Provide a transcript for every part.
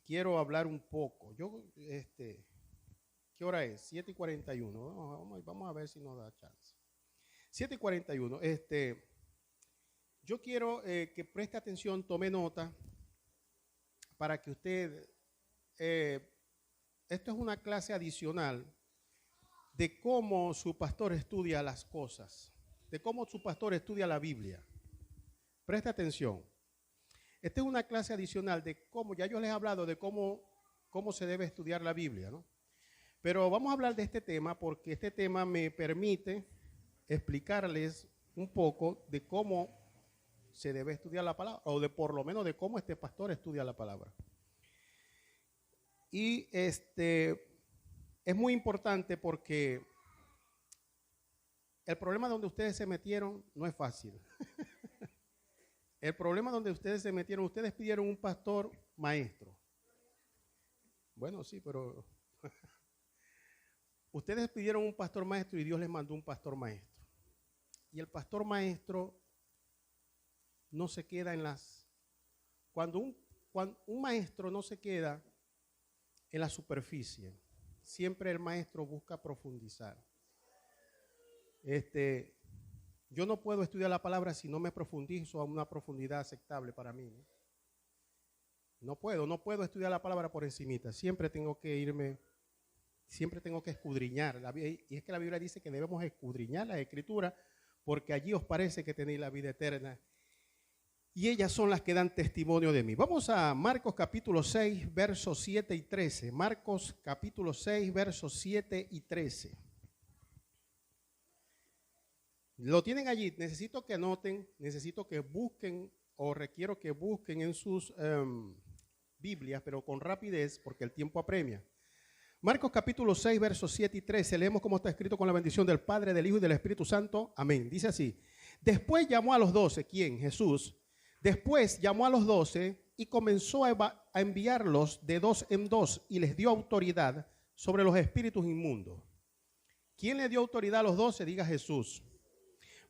Quiero hablar un poco. ¿Qué hora es? 7:41. Vamos a ver si nos da chance. 7:41. Yo quiero que preste atención, tome nota, para que usted, esto es una clase adicional de cómo su pastor estudia las cosas, de cómo su pastor estudia la Biblia. Preste atención. Esta es una clase adicional de cómo, ya yo les he hablado de cómo se debe estudiar la Biblia, ¿no? Pero vamos a hablar de este tema porque este tema me permite explicarles un poco de cómo se debe estudiar la palabra, o de por lo menos de cómo este pastor estudia la palabra. Y es muy importante porque el problema donde ustedes se metieron no es fácil. El problema donde ustedes se metieron, ustedes pidieron un pastor maestro. Bueno, sí, pero ustedes pidieron un pastor maestro y Dios les mandó un pastor maestro. Y el pastor maestro no se queda en las... Cuando un maestro no se queda en la superficie, siempre el maestro busca profundizar. Yo no puedo estudiar la palabra si no me profundizo a una profundidad aceptable para mí, ¿no? No puedo estudiar la palabra por encimita. Siempre tengo que escudriñar. Y es que la Biblia dice que debemos escudriñar las Escrituras porque allí os parece que tenéis la vida eterna. Y ellas son las que dan testimonio de mí. Vamos a Marcos capítulo 6, versos 7 y 13. Marcos capítulo 6, versos 7 y 13. Lo tienen allí. Necesito que anoten, necesito que busquen o requiero que busquen en sus Biblias, pero con rapidez porque el tiempo apremia. Marcos capítulo 6, versos 7 y 13. Leemos cómo está escrito con la bendición del Padre, del Hijo y del Espíritu Santo. Amén. Dice así. Después llamó a los 12. ¿Quién? Jesús. Después llamó a los 12 y comenzó a enviarlos de dos en dos y les dio autoridad sobre los espíritus inmundos. ¿Quién le dio autoridad a los 12? Diga Jesús.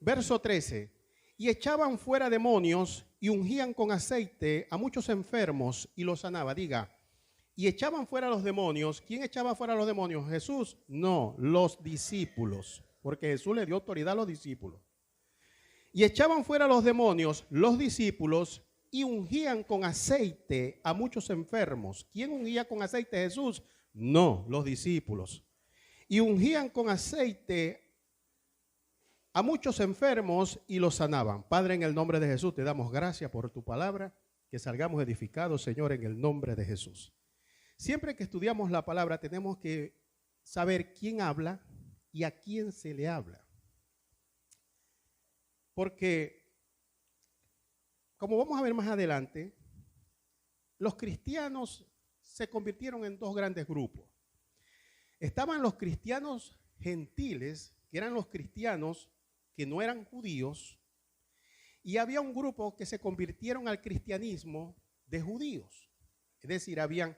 Verso 13. Y echaban fuera demonios y ungían con aceite a muchos enfermos y los sanaba. Diga. Y echaban fuera los demonios. ¿Quién echaba fuera los demonios? ¿Jesús? No, los discípulos. Porque Jesús le dio autoridad a los discípulos. Y echaban fuera los demonios, los discípulos, y ungían con aceite a muchos enfermos. ¿Quién ungía con aceite? Jesús. No, los discípulos. Y ungían con aceite a muchos enfermos y los sanaban. Padre, en el nombre de Jesús, te damos gracias por tu palabra, que salgamos edificados, Señor, en el nombre de Jesús. Siempre que estudiamos la palabra tenemos que saber quién habla y a quién se le habla. Porque, como vamos a ver más adelante, los cristianos se convirtieron en dos grandes grupos. Estaban los cristianos gentiles, que eran los cristianos que no eran judíos, y había un grupo que se convirtieron al cristianismo de judíos. Es decir, habían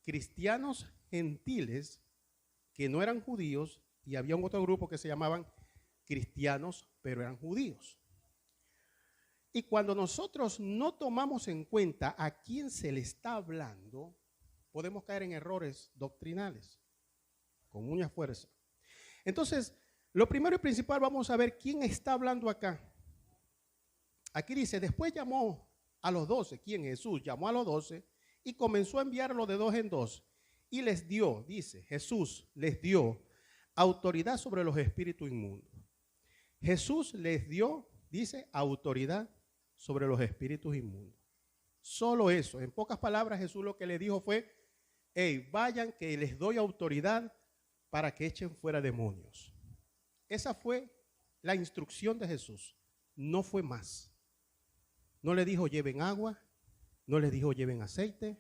cristianos gentiles que no eran judíos y había un otro grupo que se llamaban cristianos, pero eran judíos. Y cuando nosotros no tomamos en cuenta a quién se le está hablando, podemos caer en errores doctrinales con mucha fuerza. Entonces, lo primero y principal, vamos a ver quién está hablando acá. Aquí dice, después llamó a los 12. ¿Quién? Jesús llamó a los 12 y comenzó a enviarlos de dos en dos. Y les dio, dice, Jesús les dio autoridad sobre los espíritus inmundos. Jesús les dio, dice, autoridad sobre los espíritus inmundos. Solo eso. En pocas palabras, Jesús lo que le dijo fue, hey, vayan que les doy autoridad para que echen fuera demonios. Esa fue la instrucción de Jesús. No fue más. No le dijo lleven agua, no les dijo lleven aceite,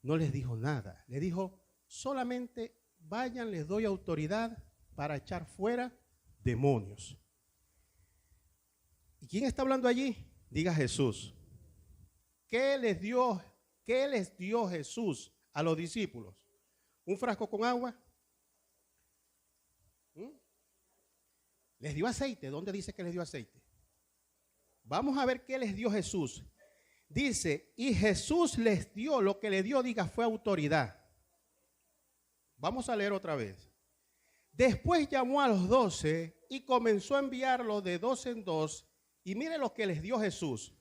no les dijo nada. Le dijo solamente vayan, les doy autoridad para echar fuera demonios. ¿Y quién está hablando allí? Diga Jesús. ¿Qué les dio Jesús a los discípulos? ¿Un frasco con agua? ¿Les dio aceite? ¿Dónde dice que les dio aceite? Vamos a ver qué les dio Jesús. Dice, y Jesús les dio, lo que le dio, diga, fue autoridad. Vamos a leer otra vez. Después llamó a los 12 y comenzó a enviarlos de dos en dos. Y mire lo que les dio Jesús.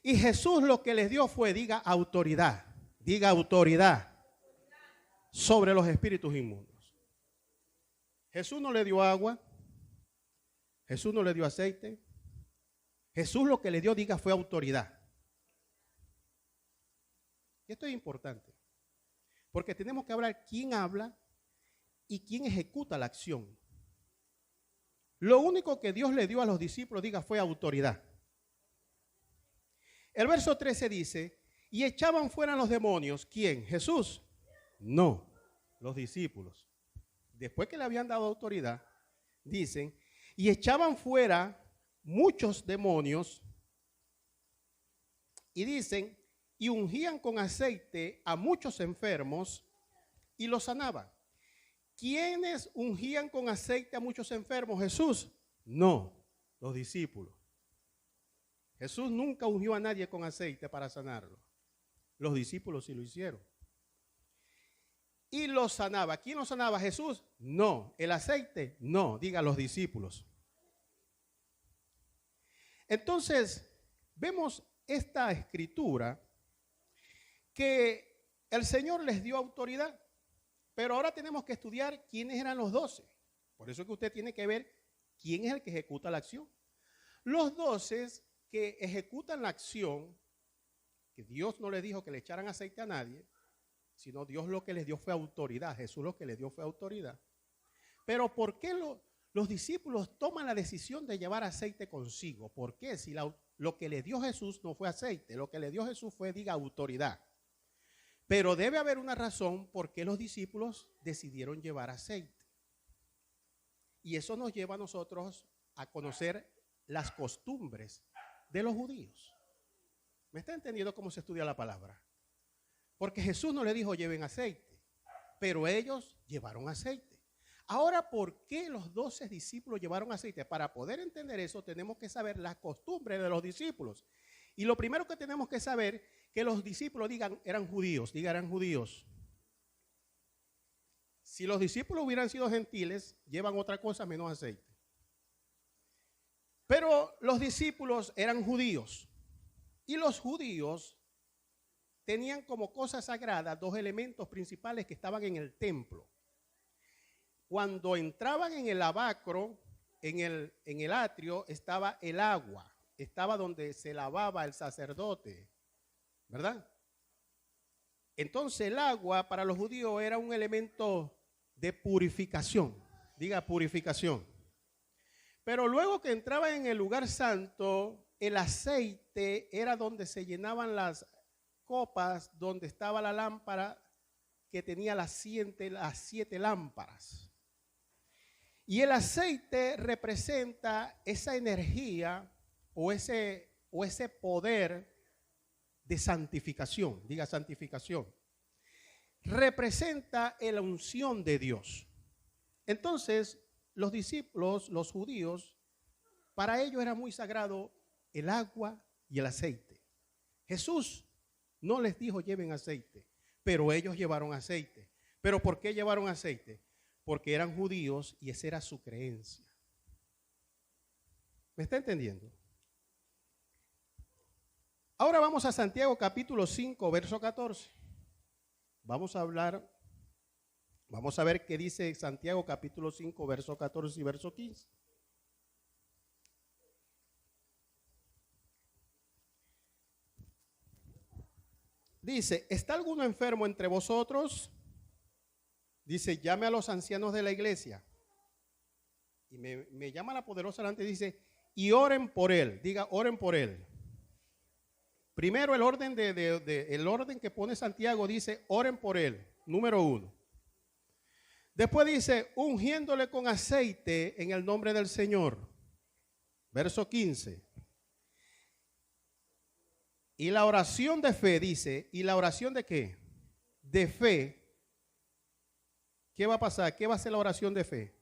Y Jesús lo que les dio fue, diga, autoridad. Diga, autoridad sobre los espíritus inmundos. Jesús no le dio agua. Jesús no le dio aceite. Jesús lo que le dio, diga, fue autoridad. Y esto es importante, porque tenemos que hablar quién habla y quién ejecuta la acción. Lo único que Dios le dio a los discípulos, diga, fue autoridad. El verso 13 dice, y echaban fuera los demonios. ¿Quién? ¿Jesús? No, los discípulos. Después que le habían dado autoridad, dicen, y echaban fuera muchos demonios, y dicen, y ungían con aceite a muchos enfermos y los sanaban. ¿Quiénes ungían con aceite a muchos enfermos? ¿Jesús? No, los discípulos. Jesús nunca ungió a nadie con aceite para sanarlo. Los discípulos sí lo hicieron. Y los sanaba. ¿Quién los sanaba? ¿Jesús? No. ¿El aceite? No. Diga, los discípulos. Entonces, vemos esta escritura que el Señor les dio autoridad, pero ahora tenemos que estudiar quiénes eran los 12. Por eso que usted tiene que ver quién es el que ejecuta la acción. Los 12 que ejecutan la acción, que Dios no les dijo que le echaran aceite a nadie, sino Dios lo que les dio fue autoridad. Jesús lo que les dio fue autoridad. Pero ¿por qué los discípulos toman la decisión de llevar aceite consigo? ¿Por qué? Si lo que le dio Jesús no fue aceite, lo que le dio Jesús fue, diga, autoridad. Pero debe haber una razón por qué los discípulos decidieron llevar aceite. Y eso nos lleva a nosotros a conocer las costumbres de los judíos. ¿Me está entendiendo cómo se estudia la palabra? Porque Jesús no le dijo lleven aceite, pero ellos llevaron aceite. Ahora, ¿por qué los 12 discípulos llevaron aceite? Para poder entender eso tenemos que saber las costumbres de los discípulos. Y lo primero que tenemos que saber, que los discípulos eran judíos, eran judíos. Si los discípulos hubieran sido gentiles, llevan otra cosa menos aceite. Pero los discípulos eran judíos. Y los judíos tenían como cosa sagrada 2 elementos principales que estaban en el templo. Cuando entraban en el lavacro, en el atrio, estaba el agua. Estaba donde se lavaba el sacerdote, ¿verdad? Entonces el agua para los judíos era un elemento de purificación. Diga, purificación. Pero luego que entraba en el lugar santo, el aceite era donde se llenaban las copas, donde estaba la lámpara que tenía las 7 lámparas. Y el aceite representa esa energía o ese poder de santificación. Diga, santificación. Representa la unción de Dios. Entonces, los discípulos, los judíos, para ellos era muy sagrado el agua y el aceite. Jesús no les dijo lleven aceite, pero ellos llevaron aceite. ¿Pero por qué llevaron aceite? Porque eran judíos y esa era su creencia. ¿Me está entendiendo? Ahora vamos a Santiago capítulo 5, verso 14. Vamos a ver qué dice Santiago capítulo 5, verso 14 y verso 15. Dice, ¿está alguno enfermo entre vosotros? Dice, llame a los ancianos de la iglesia. Y me llama la poderosa delante y dice, y oren por él. Diga, oren por él. Primero el orden el orden que pone Santiago dice, oren por él. Número 1. Después dice, ungiéndole con aceite en el nombre del Señor. Verso 15. Y la oración de fe dice, ¿y la oración de qué? De fe. ¿Qué va a pasar? ¿Qué va a ser la oración de fe?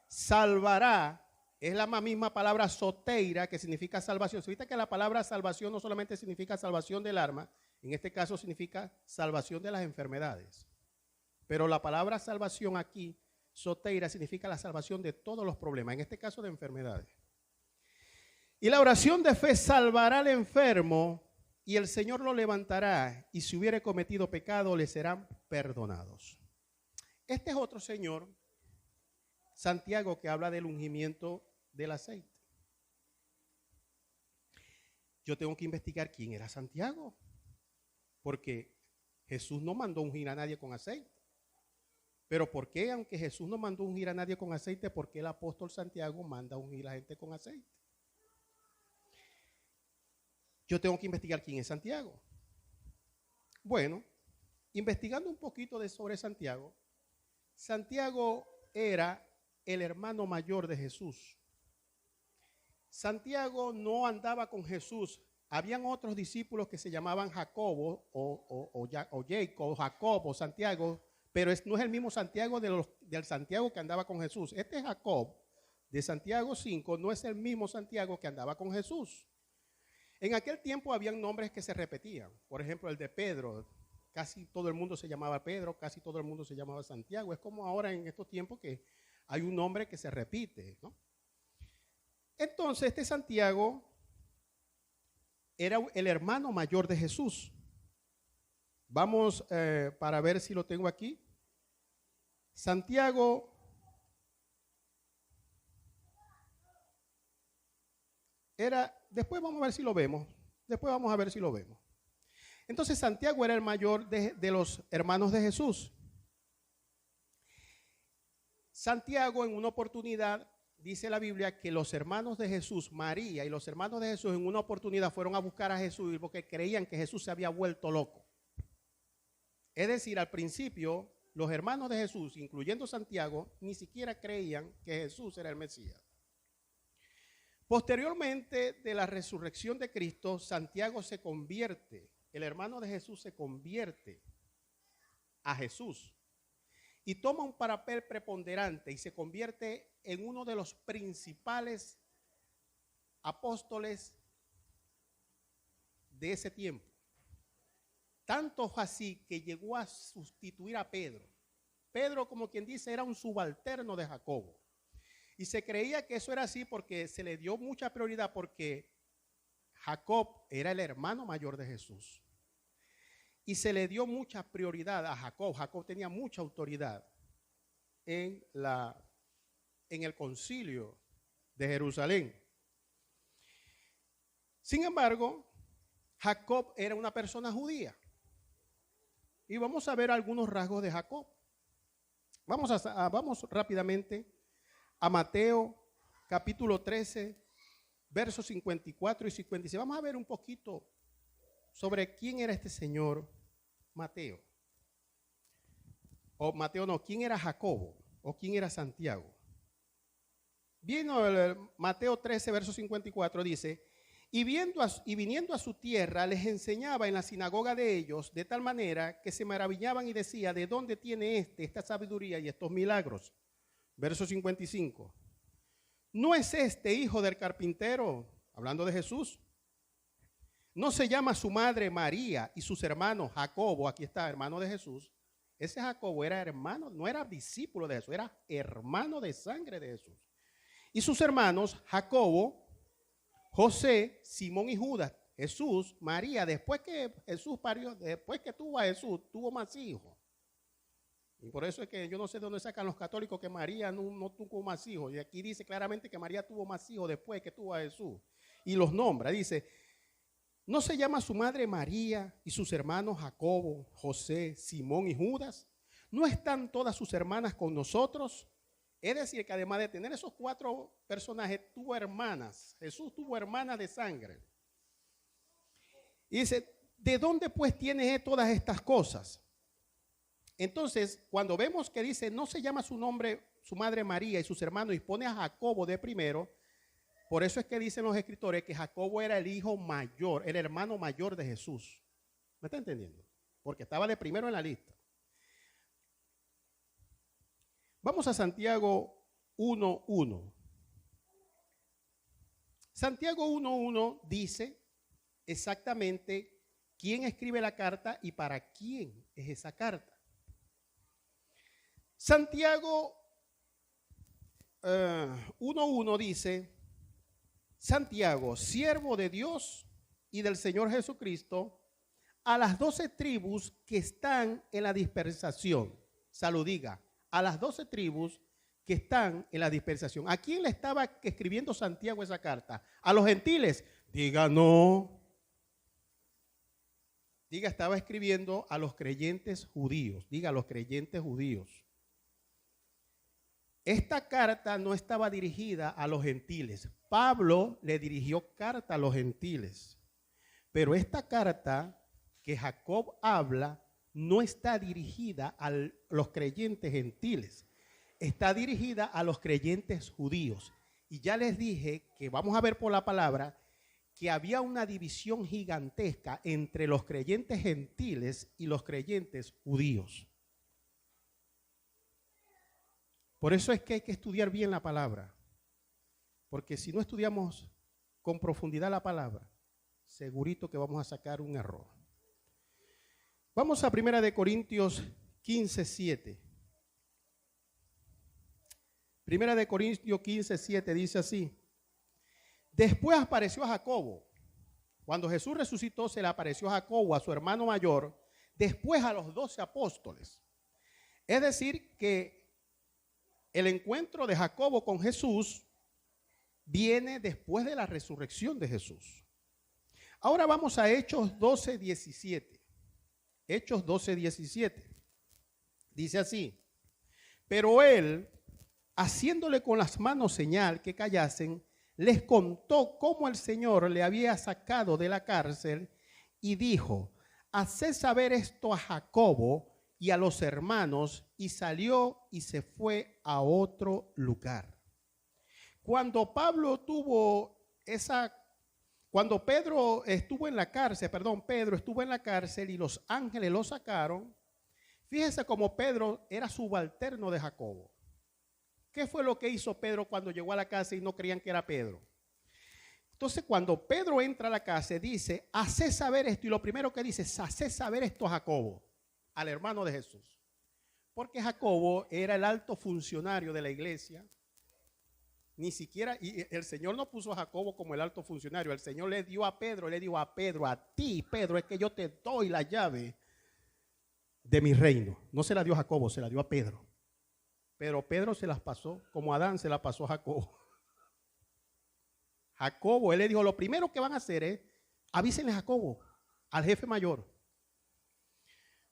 Salvará Es la misma palabra soteira, que significa salvación. Se viste que la palabra salvación no solamente significa salvación del alma, en este caso significa salvación de las enfermedades. Pero la palabra salvación aquí, soteira, significa la salvación de todos los problemas, en este caso de enfermedades. Y la oración de fe salvará al enfermo y el Señor lo levantará, y si hubiere cometido pecado le serán perdonados. Este es otro señor, Santiago, que habla del ungimiento del aceite. Yo tengo que investigar quién era Santiago, porque Jesús no mandó ungir a nadie con aceite. Pero ¿por qué, aunque Jesús no mandó ungir a nadie con aceite, por qué el apóstol Santiago manda ungir a la gente con aceite? Yo tengo que investigar quién es Santiago. Bueno, investigando un poquito sobre Santiago, Santiago era el hermano mayor de Jesús. Santiago no andaba con Jesús. Habían otros discípulos que se llamaban Jacobo o Jacob, Jacob o Santiago, pero no es el mismo Santiago del Santiago que andaba con Jesús. Este Jacob de Santiago 5 no es el mismo Santiago que andaba con Jesús. En aquel tiempo habían nombres que se repetían. Por ejemplo, el de Pedro. Casi todo el mundo se llamaba Pedro, casi todo el mundo se llamaba Santiago. Es como ahora en estos tiempos que hay un nombre que se repite, ¿no? Entonces, este Santiago era el hermano mayor de Jesús. Vamos para ver si lo tengo aquí. Santiago era, después vamos a ver si lo vemos. Después vamos a ver si lo vemos. Entonces Santiago era el mayor de los hermanos de Jesús. Santiago en una oportunidad, dice la Biblia, que los hermanos de Jesús, María y los hermanos de Jesús en una oportunidad fueron a buscar a Jesús porque creían que Jesús se había vuelto loco. Es decir, al principio los hermanos de Jesús, incluyendo Santiago, ni siquiera creían que Jesús era el Mesías. Posteriormente de la resurrección de Cristo, Santiago se convierte, el hermano de Jesús se convierte a Jesús y toma un papel preponderante y se convierte en uno de los principales apóstoles de ese tiempo. Tanto así que llegó a sustituir a Pedro. Pedro, como quien dice, era un subalterno de Jacobo. Y se creía que eso era así porque se le dio mucha prioridad porque Jacob era el hermano mayor de Jesús. Y se le dio mucha prioridad a Jacob. Jacob tenía mucha autoridad en el concilio de Jerusalén. Sin embargo, Jacob era una persona judía. Y vamos a ver algunos rasgos de Jacob. Vamos rápidamente a Mateo capítulo 13, versos 54 y 56. Vamos a ver un poquito sobre quién era este señor Mateo. O Mateo no, quién era Jacobo o quién era Santiago. Mateo 13, verso 54 dice: y viniendo a su tierra les enseñaba en la sinagoga de ellos de tal manera que se maravillaban y decía: ¿de dónde tiene esta sabiduría y estos milagros? Verso 55. ¿No es este hijo del carpintero? Hablando de Jesús. ¿No se llama su madre María y sus hermanos Jacobo? Aquí está, hermano de Jesús. Ese Jacobo era hermano, no era discípulo de Jesús, era hermano de sangre de Jesús. Y sus hermanos Jacobo, José, Simón y Judas. Jesús, María, después que tuvo a Jesús, tuvo más hijos. Y por eso es que yo no sé de dónde sacan los católicos que María no tuvo más hijos. Y aquí dice claramente que María tuvo más hijos después que tuvo a Jesús. Y los nombra, dice: ¿no se llama su madre María y sus hermanos Jacobo, José, Simón y Judas? ¿No están todas sus hermanas con nosotros? Es decir, que además de tener esos 4 personajes, tuvo hermanas. Jesús tuvo hermanas de sangre. Y dice: ¿de dónde pues tiene todas estas cosas? Entonces, cuando vemos que dice: no se llama su madre María y sus hermanos, y pone a Jacobo de primero, por eso es que dicen los escritores que Jacobo era el hijo mayor, el hermano mayor de Jesús. ¿Me está entendiendo? Porque estaba de primero en la lista. Vamos a Santiago 1:1. Santiago 1:1 dice exactamente quién escribe la carta y para quién es esa carta. Santiago 1:1 dice: Santiago, siervo de Dios y del Señor Jesucristo, a las 12 tribus que están en la dispersación. Salud, diga, a las 12 tribus que están en la dispersación. ¿A quién le estaba escribiendo Santiago esa carta? ¿A los gentiles? Diga, no. Diga, estaba escribiendo a los creyentes judíos. Diga, a los creyentes judíos. Esta carta no estaba dirigida a los gentiles. Pablo le dirigió carta a los gentiles. Pero esta carta que Jacob habla no está dirigida a los creyentes gentiles. Está dirigida a los creyentes judíos. Y ya les dije que vamos a ver por la palabra que había una división gigantesca entre los creyentes gentiles y los creyentes judíos. Por eso es que hay que estudiar bien la palabra. Porque si no estudiamos con profundidad la palabra, segurito que vamos a sacar un error. Vamos a 1 Corintios 15:7. 1 Corintios 15:7 dice así: después apareció a Jacobo. Cuando Jesús resucitó, se le apareció a Jacobo, a su hermano mayor, después a los 12 apóstoles. Es decir, que el encuentro de Jacobo con Jesús viene después de la resurrección de Jesús. Ahora vamos a Hechos 12:17. Hechos 12:17. Dice así: pero él, haciéndole con las manos señal que callasen, les contó cómo el Señor le había sacado de la cárcel y dijo: haced saber esto a Jacobo y a los hermanos, y salió y se fue a otro lugar. Cuando Pedro estuvo en la cárcel, Pedro estuvo en la cárcel y los ángeles lo sacaron. Fíjese cómo Pedro era subalterno de Jacobo. ¿Qué fue lo que hizo Pedro cuando llegó a la cárcel y no creían que era Pedro? Entonces, cuando Pedro entra a la cárcel, dice: haced saber esto. Y lo primero que dice es: haced saber esto a Jacobo, al hermano de Jesús. Porque Jacobo era el alto funcionario de la iglesia. Ni siquiera, y el Señor no puso a Jacobo como el alto funcionario. El Señor le dio a Pedro, le dijo a Pedro: a ti, Pedro, es que yo te doy la llave de mi reino. No se la dio a Jacobo, se la dio a Pedro. Pero Pedro se las pasó, como Adán se la pasó a Jacobo. Jacobo, él le dijo: lo primero que van a hacer es, avísenle a Jacobo, al jefe mayor.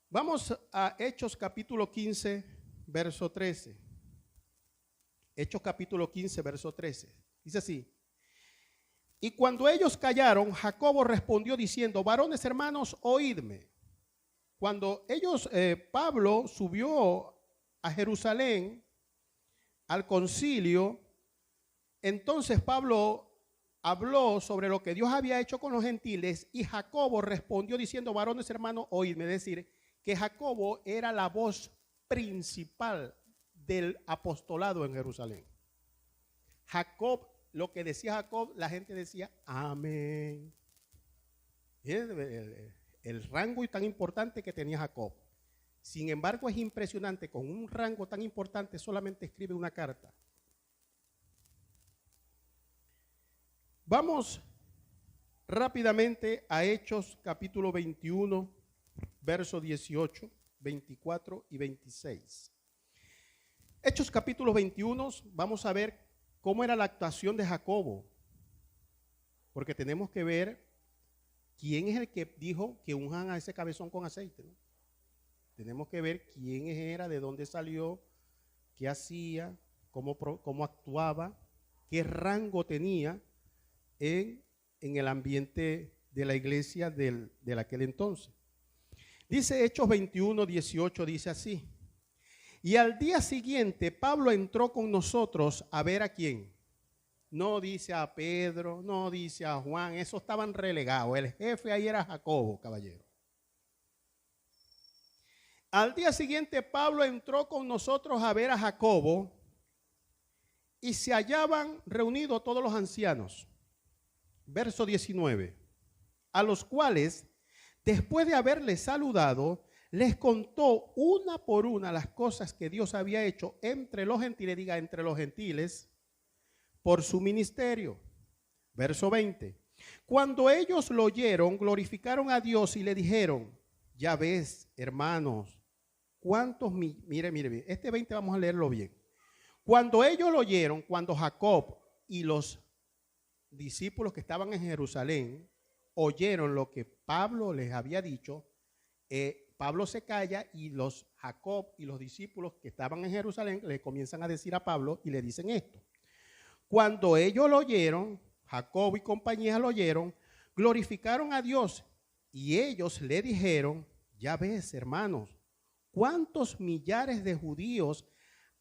Vamos a Hechos capítulo 15, verso 13. Hechos capítulo 15, verso 13. Dice así: y cuando ellos callaron, Jacobo respondió diciendo: varones hermanos, oídme. Cuando Pablo subió a Jerusalén al concilio, entonces Pablo habló sobre lo que Dios había hecho con los gentiles, y Jacobo respondió diciendo: varones hermanos, oídme. Es decir, que Jacobo era la voz principal del apostolado en Jerusalén. Jacob, lo que decía Jacob, la gente decía amén. El rango tan importante que tenía Jacob. Sin embargo, es impresionante, con un rango tan importante solamente escribe una carta. Vamos rápidamente a Hechos capítulo 21, versos 18, 24 y 26. Hechos capítulo 21, vamos a ver cómo era la actuación de Jacobo, porque tenemos que ver quién es el que dijo que unjan a ese cabezón con aceite, ¿no? Tenemos que ver quién era, de dónde salió, qué hacía, cómo actuaba, qué rango tenía en el ambiente de la iglesia de aquel entonces. Dice Hechos 21, 18, dice así: y al día siguiente Pablo entró con nosotros a ver a quién. No dice a Pedro, no dice a Juan, esos estaban relegados. El jefe ahí era Jacobo, caballero. Al día siguiente Pablo entró con nosotros a ver a Jacobo, y se hallaban reunidos todos los ancianos. verso 19, a los cuales, después de haberles saludado, les contó una por una las cosas que Dios había hecho entre los gentiles, diga entre los gentiles, por su ministerio. Verso 20, cuando ellos lo oyeron, glorificaron a Dios y le dijeron, ya ves, hermanos, cuántos, mire, este 20 vamos a leerlo bien. Cuando ellos lo oyeron, cuando Jacob y los discípulos que estaban en Jerusalén oyeron lo que Pablo les había dicho, Pablo se calla y Jacob y los discípulos que estaban en Jerusalén le comienzan a decir a Pablo y le dicen esto. Cuando ellos lo oyeron, Jacob y compañía lo oyeron, glorificaron a Dios y ellos le dijeron, ya ves, hermanos, cuántos millares de judíos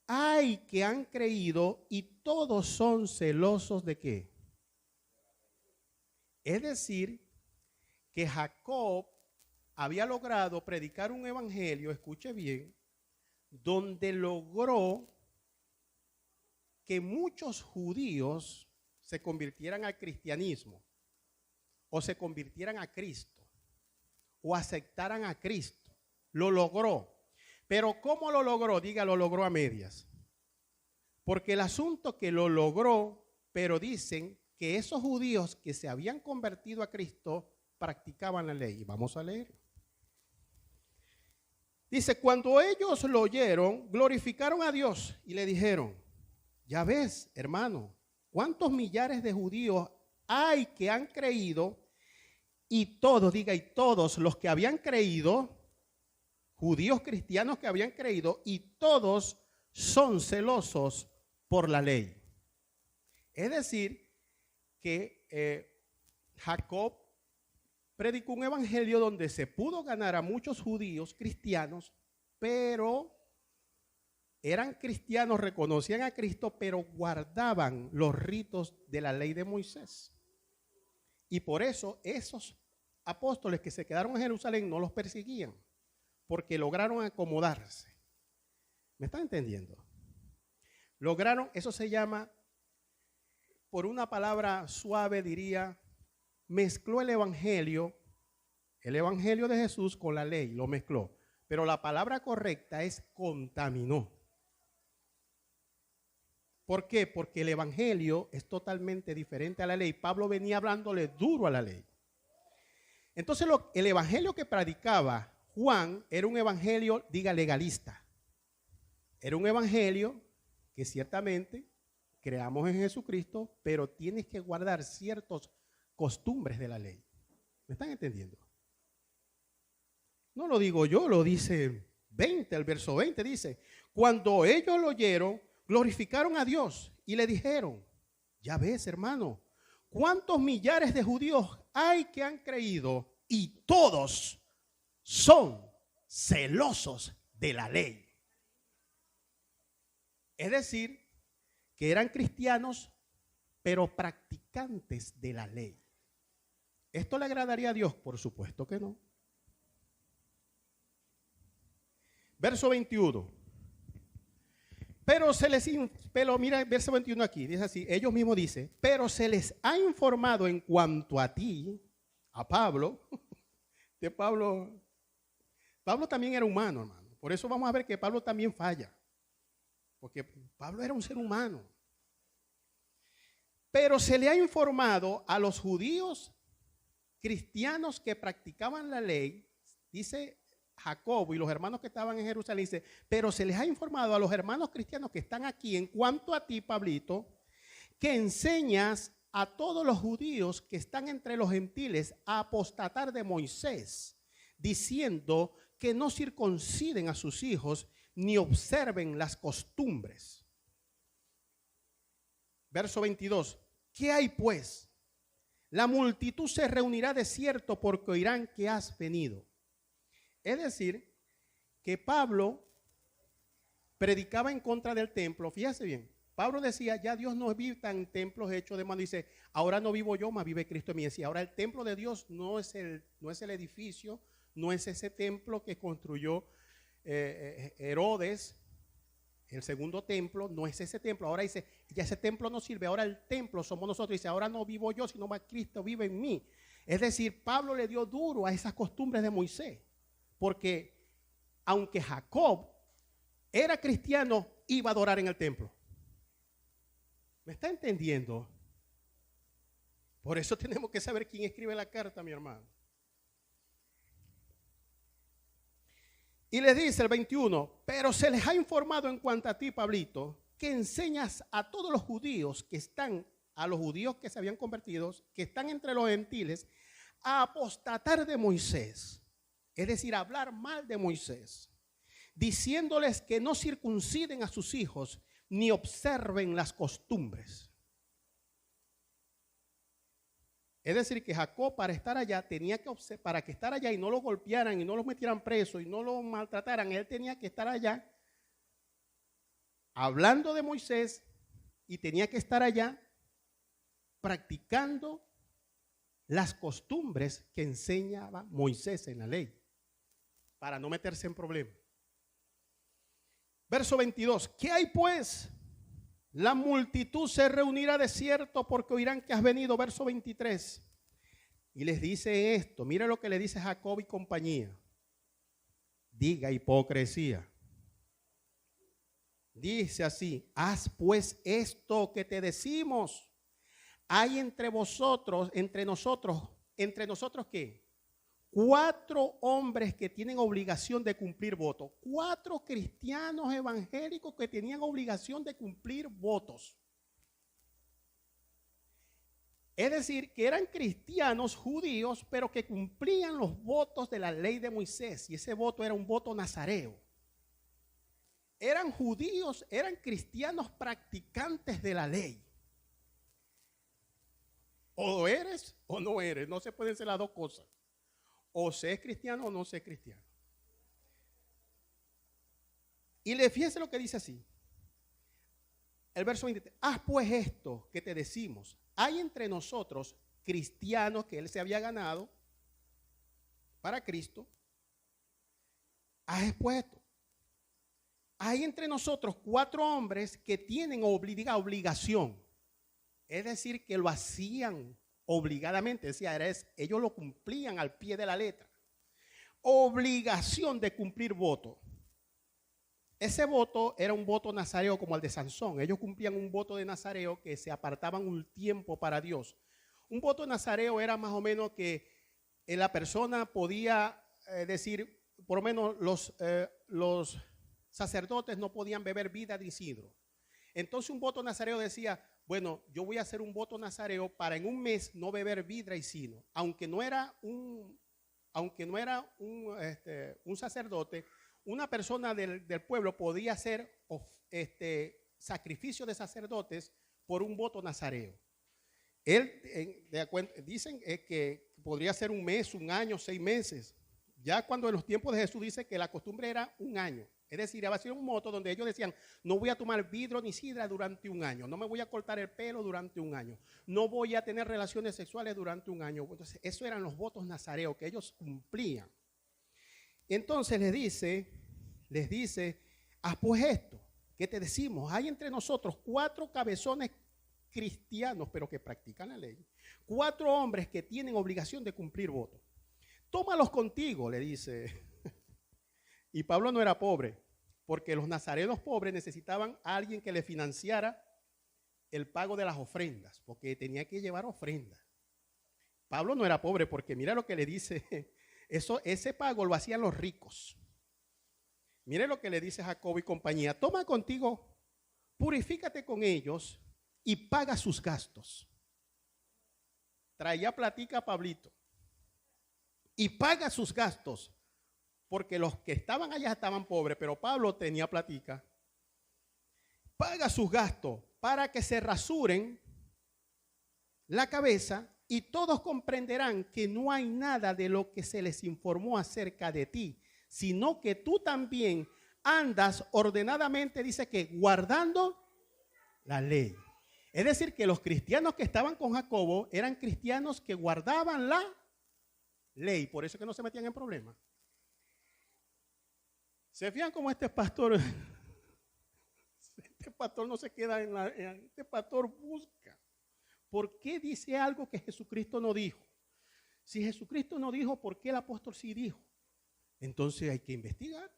hay que han creído y todos son celosos ¿de qué? Es decir, que Jacob había logrado predicar un evangelio, escuche bien, donde logró que muchos judíos se convirtieran al cristianismo o se convirtieran a Cristo o aceptaran a Cristo. Lo logró. Pero ¿cómo lo logró? Diga, lo logró a medias. Porque el asunto que lo logró, pero dicen que esos judíos que se habían convertido a Cristo practicaban la ley. Vamos a leer. Dice, cuando ellos lo oyeron, glorificaron a Dios y le dijeron, ya ves, hermano, cuántos millares de judíos hay que han creído y todos, diga, y todos los que habían creído, judíos cristianos que habían creído, y todos son celosos por la ley. Es decir, que Jacob predicó un evangelio donde se pudo ganar a muchos judíos cristianos, pero eran cristianos, reconocían a Cristo, pero guardaban los ritos de la ley de Moisés. Y por eso esos apóstoles que se quedaron en Jerusalén no los perseguían, porque lograron acomodarse. ¿Me están entendiendo? Lograron, eso se llama, por una palabra suave diría, mezcló el evangelio de Jesús con la ley, lo mezcló. Pero la palabra correcta es contaminó. ¿Por qué? Porque el evangelio es totalmente diferente a la ley. Pablo venía hablándole duro a la ley. Entonces el evangelio que predicaba Juan era un evangelio, diga, legalista. Era un evangelio que ciertamente creamos en Jesucristo, pero tienes que guardar ciertas costumbres de la ley. ¿Me están entendiendo? No lo digo yo, lo dice 20, el verso 20 dice, cuando ellos lo oyeron, glorificaron a Dios y le dijeron, ya ves, hermano, cuántos millares de judíos hay que han creído y todos son celosos de la ley. Es decir, que eran cristianos, pero practicantes de la ley. ¿Esto le agradaría a Dios? Por supuesto que no. Verso 21. Pero mira el verso 21 aquí, dice así, ellos mismos dicen, pero se les ha informado en cuanto a ti, a Pablo, de Pablo también era humano, hermano. Por eso vamos a ver que Pablo también falla, porque Pablo era un ser humano. Pero se le ha informado a los judíos cristianos que practicaban la ley, dice Jacobo y los hermanos que estaban en Jerusalén, dice, pero se les ha informado a los hermanos cristianos que están aquí en cuanto a ti, Pablito, que enseñas a todos los judíos que están entre los gentiles a apostatar de Moisés, diciendo que no circunciden a sus hijos ni observen las costumbres. Verso 22, ¿qué hay pues? La multitud se reunirá de cierto porque oirán que has venido. Es decir, que Pablo predicaba en contra del templo. Fíjese bien, Pablo decía, ya Dios no vive en templos hechos de mano. Dice, ahora no vivo yo, más vive Cristo en mí. Decía, ahora el templo de Dios no es el edificio, no es ese templo que construyó Herodes El segundo templo no es ese templo. Ahora dice, ya ese templo no sirve, ahora el templo somos nosotros. Dice, ahora no vivo yo, sino más Cristo vive en mí. Es decir, Pablo le dio duro a esas costumbres de Moisés. Porque aunque Jacob era cristiano, iba a adorar en el templo. ¿Me está entendiendo? Por eso tenemos que saber quién escribe la carta, mi hermano. Y les dice el 21, pero se les ha informado en cuanto a ti, Pablito, que enseñas a todos los judíos que están, a los judíos que se habían convertido, que están entre los gentiles, a apostatar de Moisés. Es decir, a hablar mal de Moisés, diciéndoles que no circunciden a sus hijos ni observen las costumbres. Es decir, que Jacob para estar allá tenía que observar, para que estar allá y no lo golpearan y no lo metieran preso y no lo maltrataran, él tenía que estar allá hablando de Moisés y tenía que estar allá practicando las costumbres que enseñaba Moisés en la ley para no meterse en problemas. Verso 22, ¿qué hay pues? La multitud se reunirá de cierto porque oirán que has venido. Verso 23. Y les dice esto. Mira lo que le dice Jacob y compañía. Diga hipocresía. Dice así. Haz pues esto que te decimos. Hay entre vosotros, ¿entre nosotros qué? 4 hombres que tienen obligación de cumplir votos. 4 cristianos evangélicos que tenían obligación de cumplir votos. Es decir, que eran cristianos judíos, pero que cumplían los votos de la ley de Moisés. Y ese voto era un voto nazareo. Eran judíos, eran cristianos practicantes de la ley. O eres o no eres. No se pueden ser las dos cosas. O se es cristiano o no se es cristiano. Y le fíjese lo que dice así. El verso 23. Haz pues esto que te decimos. Hay entre nosotros cristianos que él se había ganado para Cristo. Haz pues esto. Hay entre nosotros 4 hombres que tienen obligación. Es decir, que lo hacían obligadamente, decía, ellos lo cumplían al pie de la letra. Obligación de cumplir voto. Ese voto era un voto nazareo como el de Sansón. Ellos cumplían un voto de nazareo que se apartaban un tiempo para Dios. Un voto nazareo era más o menos que la persona podía decir, por lo menos los sacerdotes no podían beber vida de Isidro. Entonces un voto nazareo decía, bueno, yo voy a hacer un voto nazareo para en un mes no beber vidra y sino. Aunque no era un sacerdote, una persona del pueblo podía hacer sacrificio de sacerdotes por un voto nazareo. Dicen que podría ser un mes, un año, 6 meses. Ya cuando en los tiempos de Jesús dice que la costumbre era un año. Es decir, iba a ser un voto donde ellos decían, no voy a tomar vidrio ni sidra durante un año, no me voy a cortar el pelo durante un año, no voy a tener relaciones sexuales durante un año. Entonces, esos eran los votos nazareos que ellos cumplían. Entonces les dice, haz pues esto, ¿qué te decimos? Hay entre nosotros 4 cabezones cristianos, pero que practican la ley, 4 hombres que tienen obligación de cumplir votos. Tómalos contigo, le dice. Y Pablo no era pobre, porque los nazarenos pobres necesitaban a alguien que le financiara el pago de las ofrendas, porque tenía que llevar ofrendas. Pablo no era pobre, porque mira lo que le dice, ese pago lo hacían los ricos. Mire lo que le dice Jacob y compañía, toma contigo, purifícate con ellos y paga sus gastos. Traía platica a Pablito y paga sus gastos. Porque los que estaban allá estaban pobres, pero Pablo tenía platica. Paga sus gastos para que se rasuren la cabeza y todos comprenderán que no hay nada de lo que se les informó acerca de ti, sino que tú también andas ordenadamente, dice que guardando la ley. Es decir, que los cristianos que estaban con Jacobo eran cristianos que guardaban la ley, por eso es que no se metían en problemas. ¿Se fijan cómo este pastor este pastor no se queda este pastor busca. ¿Por qué dice algo que Jesucristo no dijo? Si Jesucristo no dijo, ¿por qué el apóstol sí dijo? Entonces hay que investigar.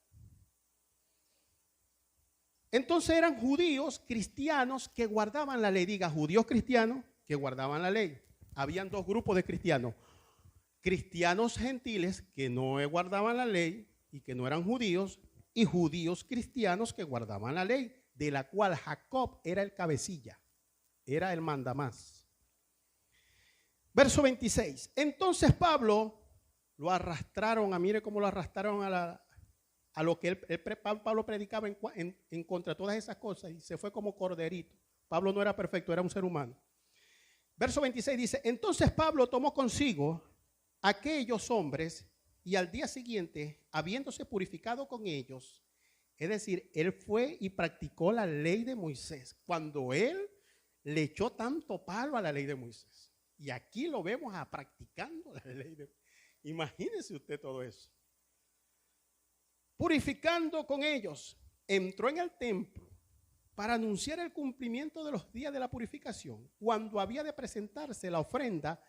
Entonces eran judíos cristianos que guardaban la ley. Diga, judíos cristianos que guardaban la ley. Habían dos grupos de cristianos. Cristianos gentiles que no guardaban la ley y que no eran judíos, y judíos cristianos que guardaban la ley, de la cual Jacob era el cabecilla, era el mandamás. Verso 26. Entonces Pablo lo arrastraron, mire cómo lo arrastraron a lo que Pablo predicaba en contra de todas esas cosas, y se fue como corderito. Pablo no era perfecto, era un ser humano. Verso 26 dice, entonces Pablo tomó consigo aquellos hombres y al día siguiente, habiéndose purificado con ellos, es decir, él fue y practicó la ley de Moisés, cuando él le echó tanto palo a la ley de Moisés. Y aquí lo vemos practicando la ley de Moisés. Imagínese usted todo eso. Purificando con ellos, entró en el templo para anunciar el cumplimiento de los días de la purificación, cuando había de presentarse la ofrenda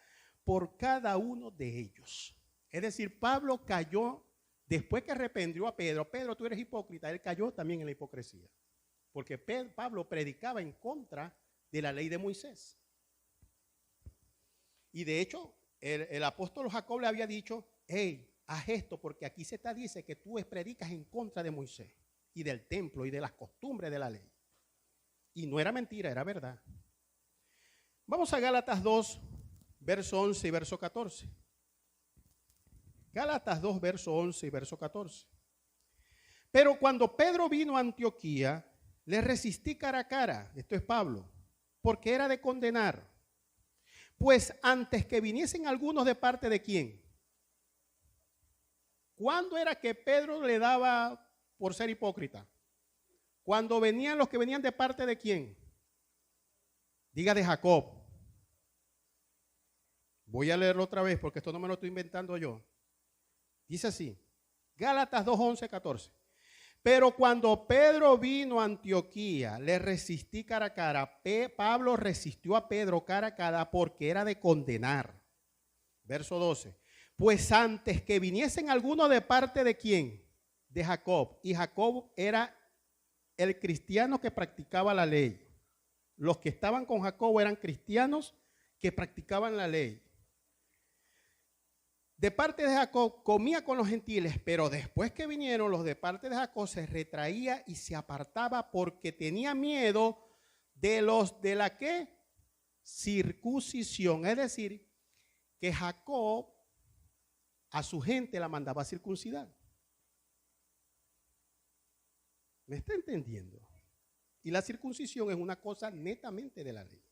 por cada uno de ellos. Es decir, Pablo cayó, después que arrepintió a Pedro, Pedro, tú eres hipócrita, él cayó también en la hipocresía, porque Pablo predicaba en contra de la ley de Moisés. Y de hecho, el apóstol Jacob le había dicho, hey, haz esto, porque aquí se te dice que tú predicas en contra de Moisés y del templo y de las costumbres de la ley. Y no era mentira, era verdad. Vamos a Gálatas 2, verso 11 y verso 14. Gálatas 2, verso 11 y verso 14. Pero cuando Pedro vino a Antioquía, le resistí cara a cara, esto es Pablo, porque era de condenar. Pues antes que viniesen algunos de parte de quién. ¿Cuándo era que Pedro le daba por ser hipócrita? Cuando venían los que venían de parte de quién. Diga, de Jacob. Voy a leerlo otra vez porque esto no me lo estoy inventando yo. Dice así, Gálatas 2, 11, 14. Pero cuando Pedro vino a Antioquía, le resistí cara a cara. Pablo resistió a Pedro cara a cara porque era de condenar. Verso 12. Pues antes que viniesen algunos de parte de quién, de Jacob. Y Jacob era el cristiano que practicaba la ley. Los que estaban con Jacob eran cristianos que practicaban la ley. De parte de Jacob comía con los gentiles, pero después que vinieron los de parte de Jacob se retraía y se apartaba porque tenía miedo de los de la ¿qué? Circuncisión. Es decir, que Jacob a su gente la mandaba a circuncidar. ¿Me está entendiendo? Y la circuncisión es una cosa netamente de la ley.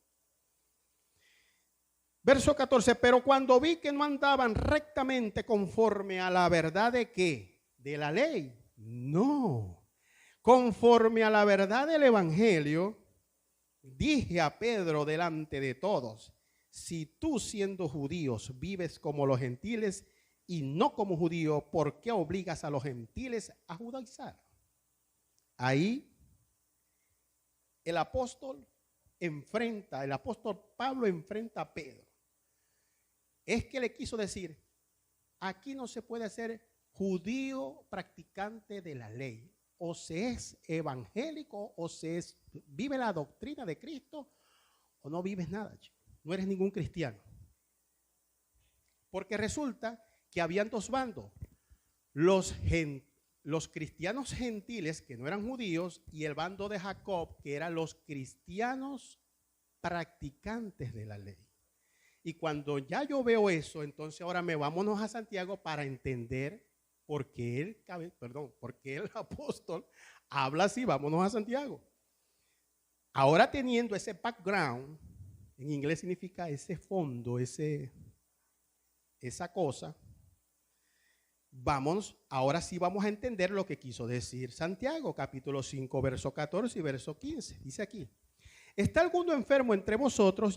Verso 14, pero cuando vi que no andaban rectamente conforme a la verdad de ¿qué? De la ley. No. Conforme a la verdad del evangelio, dije a Pedro delante de todos, si tú siendo judíos vives como los gentiles y no como judíos, ¿por qué obligas a los gentiles a judaizar? Ahí el apóstol Pablo enfrenta a Pedro. Es que le quiso decir, aquí no se puede ser judío practicante de la ley. O se es evangélico, o vive la doctrina de Cristo, o no vives nada, chico. No eres ningún cristiano. Porque resulta que habían dos bandos. Los cristianos gentiles, que no eran judíos, y el bando de Jacob, que eran los cristianos practicantes de la ley. Y cuando ya yo veo eso, entonces ahora vámonos a Santiago para entender por qué el apóstol habla así. Vámonos a Santiago. Ahora teniendo ese background, en inglés significa ese fondo, esa cosa, ahora sí vamos a entender lo que quiso decir Santiago, capítulo 5, verso 14 y verso 15. Dice aquí, ¿está alguno enfermo entre vosotros?